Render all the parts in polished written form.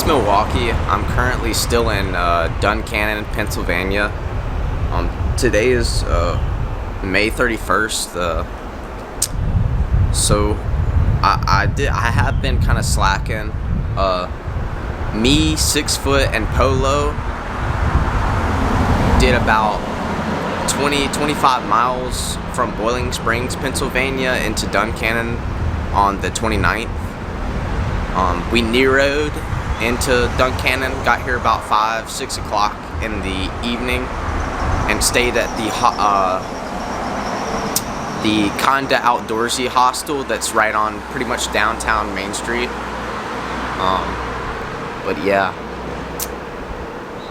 It's Milwaukee. I'm currently still in Duncannon, Pennsylvania. Today is May 31st. So I have been kind of slacking. Me, 6 foot, and Polo did about 25 miles from Boiling Springs, Pennsylvania into Duncannon on the 29th. We Nero'd into Duncannon, got here about 5-6 o'clock in the evening, and stayed at the kinda outdoorsy hostel that's right on pretty much downtown Main Street. But yeah,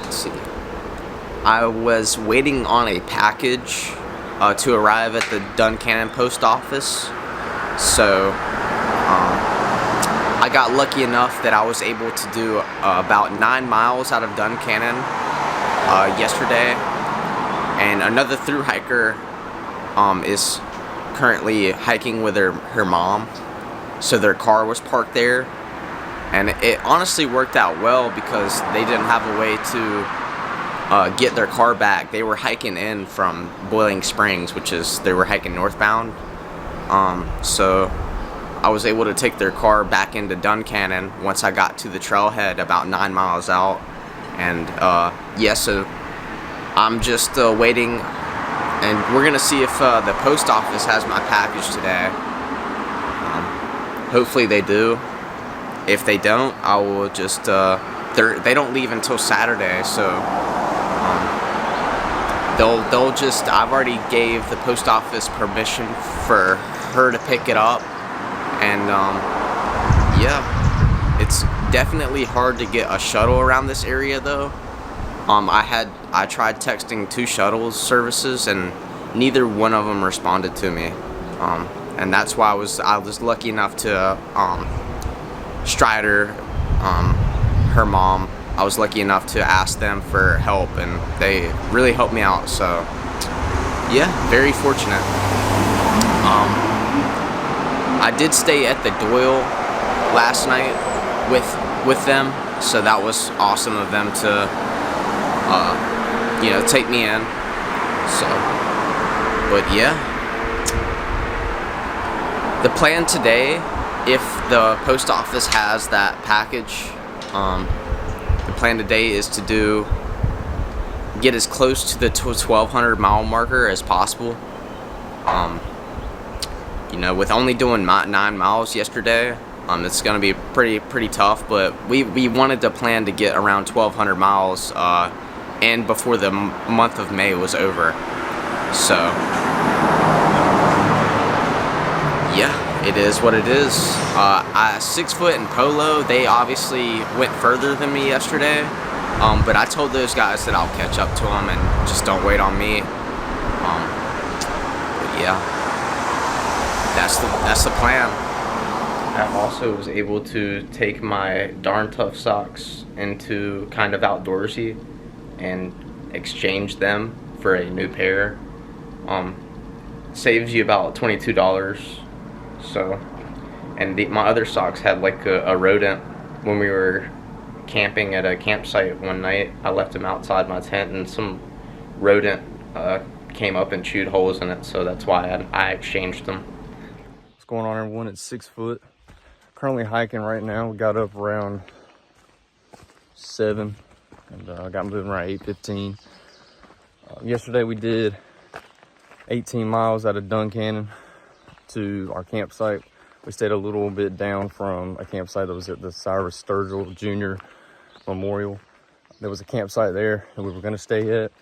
let's see. I was waiting on a package to arrive at the Duncannon post office, so I got lucky enough that I was able to do about 9 miles out of Duncannon yesterday, and another through hiker is currently hiking with her mom, so their car was parked there, and it honestly worked out well because they didn't have a way to get their car back. They were hiking in from Boiling Springs, they were hiking northbound, so I was able to take their car back into Duncannon once I got to the trailhead about 9 miles out. And yeah, so I'm just waiting, and we're gonna see if the post office has my package today. Hopefully they do. If they don't, I will just they don't leave until Saturday, so they'll just, I've already gave the post office permission for her to pick it up. And yeah, it's definitely hard to get a shuttle around this area though. I tried texting 2 shuttle services and neither one of them responded to me. And that's why I was lucky enough to Strider, her mom, I was lucky enough to ask them for help, and they really helped me out. So yeah, very fortunate. I did stay at the Doyle last night with them, so that was awesome of them to, take me in. So, but yeah, the plan today, if the post office has that package, the plan today is to get as close to the 1,200 mile marker as possible. With only doing 9 miles yesterday, it's going to be pretty tough, but we wanted to plan to get around 1,200 miles and before the month of May was over. So yeah, it is what it is. 6 foot and Polo, they obviously went further than me yesterday, but I told those guys that I'll catch up to them and just don't wait on me. But yeah, that's the plan. I also was able to take my Darn Tough socks into kind of outdoorsy and exchange them for a new pair. Saves you about $22. So, and my other socks had like a rodent. When we were camping at a campsite one night, I left them outside my tent, and some rodent came up and chewed holes in it. So that's why I exchanged them. What's going on, everyone? It's 6 foot. Currently hiking right now. We got up around 7 and I got moving around 8:15. Yesterday we did 18 miles out of Duncannon to our campsite. We stayed a little bit down from a campsite that was at the Cyrus Sturgill Jr. Memorial. There was a campsite there that we were going to stay at,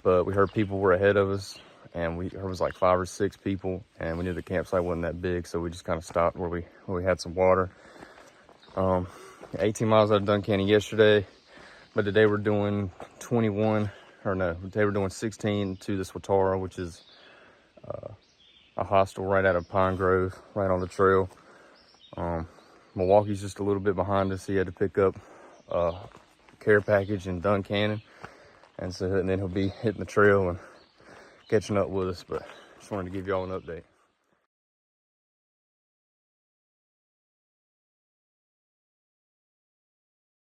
but we heard people were ahead of us, and there was like 5 or 6 people, and we knew the campsite wasn't that big, so we just kind of stopped where we had some water. 18 miles out of Duncannon yesterday, but today we're doing 16 to the Swatara, which is a hostel right out of Pine Grove, right on the trail. Milwaukee's just a little bit behind us. He had to pick up a care package in Duncannon, and then he'll be hitting the trail and catching up with us. But just wanted to give y'all an update.